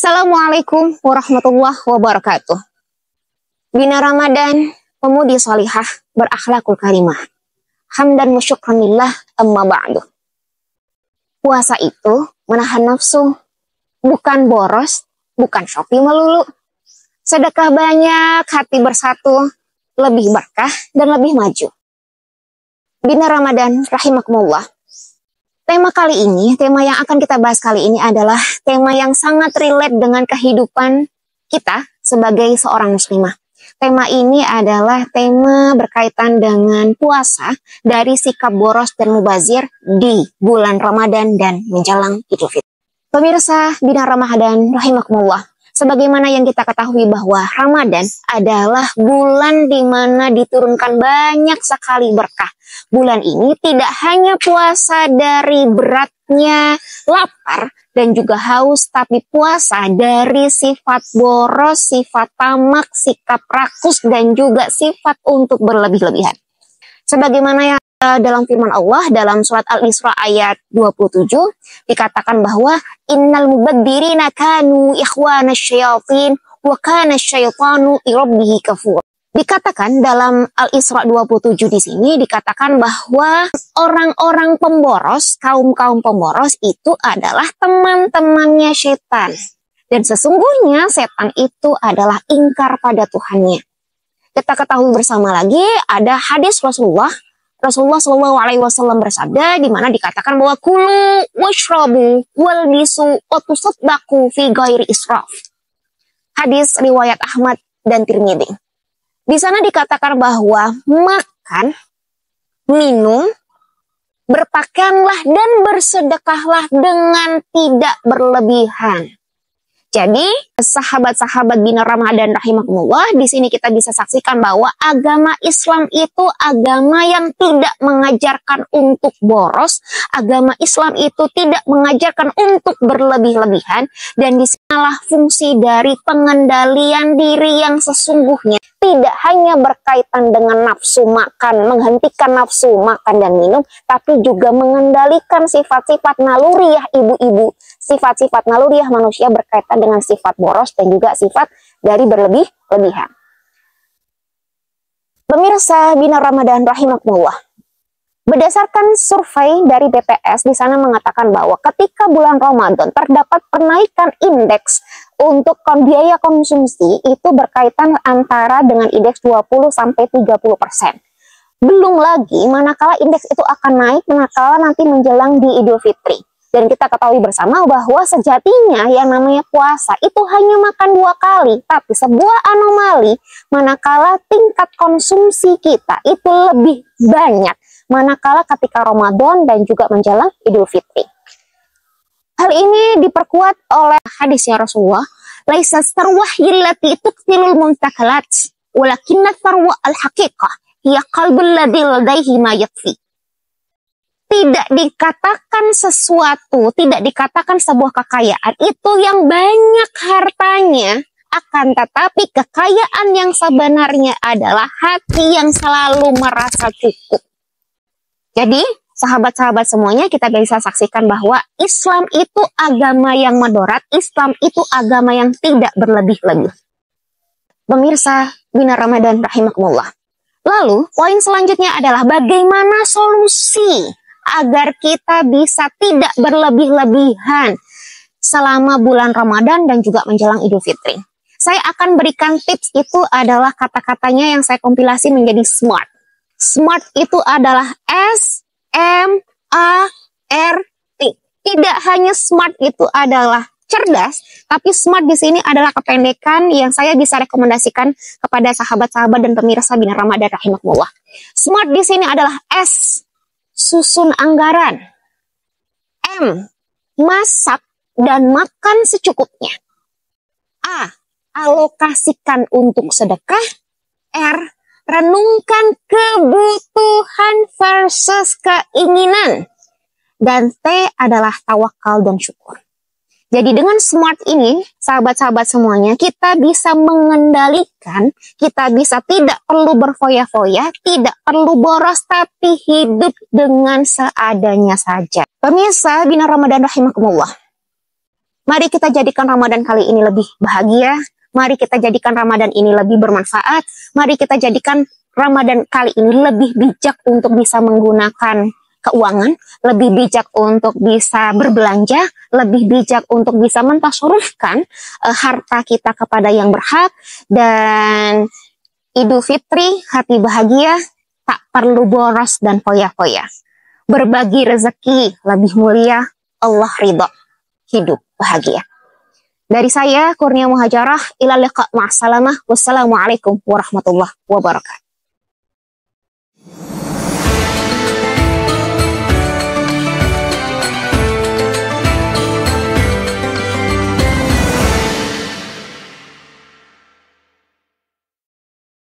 Assalamualaikum warahmatullahi wabarakatuh. Bina Ramadan, pemudi salihah, berakhlakul karimah. Hamdan wa syukranillah, amma ba'du. Puasa itu menahan nafsu, bukan boros, bukan Shopee melulu. Sedekah banyak, hati bersatu, lebih berkah dan lebih maju. Bina Ramadan, rahimakumullah. Tema yang akan kita bahas kali ini adalah tema yang sangat relate dengan kehidupan kita sebagai seorang muslimah. Tema ini adalah tema berkaitan dengan puasa dari sikap boros dan mubazir di bulan Ramadan dan menjelang Idul Fitri. Pemirsa Bina Ramadan rahimakumullah, sebagaimana yang kita ketahui bahwa Ramadan adalah bulan di mana diturunkan banyak sekali berkah. Bulan ini tidak hanya puasa dari beratnya lapar dan juga haus, tapi puasa dari sifat boros, sifat tamak, sikap rakus, dan juga sifat untuk berlebih-lebihan. Sebagaimana yang dalam firman Allah dalam surat Al-Isra ayat 27 dikatakan bahwa innal mubadzirina kanu ikhwana syayatin wa kana syaitanu lirabbih kafur. Dikatakan dalam Al-Isra 27 di sini dikatakan bahwa orang-orang pemboros, kaum-kaum pemboros itu adalah teman-temannya setan. Dan sesungguhnya setan itu adalah ingkar pada Tuhannya. Kita ketahui bersama lagi ada hadis Rasulullah SAW bersabda di mana dikatakan bahwa kulu washrabu walbisu watusaddaqu fi ghairi israf. Hadis riwayat Ahmad dan Tirmidzi. Di sana dikatakan bahwa makan, minum, berpakaianlah dan bersedekahlah dengan tidak berlebihan. Jadi, sahabat-sahabat Bina Ramadan rahimakumullah, di sini kita bisa saksikan bahwa agama Islam itu agama yang tidak mengajarkan untuk boros, agama Islam itu tidak mengajarkan untuk berlebih-lebihan, dan disanalah fungsi dari pengendalian diri yang sesungguhnya. Tidak hanya berkaitan dengan nafsu makan, menghentikan nafsu makan dan minum, tapi juga mengendalikan sifat-sifat naluriah ibu-ibu, sifat-sifat naluriah manusia berkaitan dengan sifat boros dan juga sifat dari berlebih-lebihan. Pemirsa Bina Ramadan rahimakumullah, berdasarkan survei dari BPS di sana mengatakan bahwa ketika bulan Ramadan terdapat penaikan indeks untuk biaya konsumsi itu berkaitan antara dengan indeks 20-30%. Belum lagi manakala indeks itu akan naik manakala nanti menjelang di Idul Fitri. Dan kita ketahui bersama bahwa sejatinya yang namanya puasa itu hanya makan 2 kali. Tapi sebuah anomali manakala tingkat konsumsi kita itu lebih banyak manakala ketika Ramadan dan juga menjelang Idul Fitri. Hal ini diperkuat oleh hadisnya Rasulullah, laisa sarwah illati tuqtilul muntakalat, walakinna sarwa al-haqiqah hiya qalbul ladzi ladaihi ma yakfi. Tidak dikatakan sesuatu, tidak dikatakan sebuah kekayaan itu yang banyak hartanya, akan tetapi kekayaan yang sebenarnya adalah hati yang selalu merasa cukup. Jadi, sahabat-sahabat semuanya, kita bisa saksikan bahwa Islam itu agama yang moderat, Islam itu agama yang tidak berlebih-lebih. Pemirsa Bina Ramadan rahimakumullah. Lalu, poin selanjutnya adalah bagaimana solusi agar kita bisa tidak berlebih-lebihan selama bulan Ramadan dan juga menjelang Idul Fitri. Saya akan berikan tips, itu adalah kata-katanya yang saya kompilasi menjadi SMART. SMART itu adalah S-M-A-R-T. Tidak hanya SMART itu adalah cerdas, tapi SMART di sini adalah kependekan yang saya bisa rekomendasikan kepada sahabat-sahabat dan pemirsa Bina Ramadan rahimakumullah. SMART di sini adalah S, susun anggaran. M, masak dan makan secukupnya. A, alokasikan untuk sedekah. R, renungkan kebutuhan versus keinginan. Dan T adalah tawakal dan syukur. Jadi dengan SMART ini, sahabat-sahabat semuanya, kita bisa mengendalikan, kita bisa tidak perlu berfoya-foya, tidak perlu boros, tapi hidup dengan seadanya saja. Pemirsa Bina Ramadan rahimakumullah. Mari kita jadikan Ramadan kali ini lebih bahagia. Mari kita jadikan Ramadan ini lebih bermanfaat. Mari kita jadikan Ramadan kali ini lebih bijak untuk bisa menggunakan keuangan, lebih bijak untuk bisa berbelanja, lebih bijak untuk bisa mentasarufkan harta kita kepada yang berhak. Dan Idul Fitri, hati bahagia, tak perlu boros dan foya-foya. Berbagi rezeki lebih mulia, Allah ridha, hidup bahagia. Dari saya, Kurnia Muhajarah, ila liqa ma'assalamah, wassalamualaikum warahmatullahi wabarakatuh.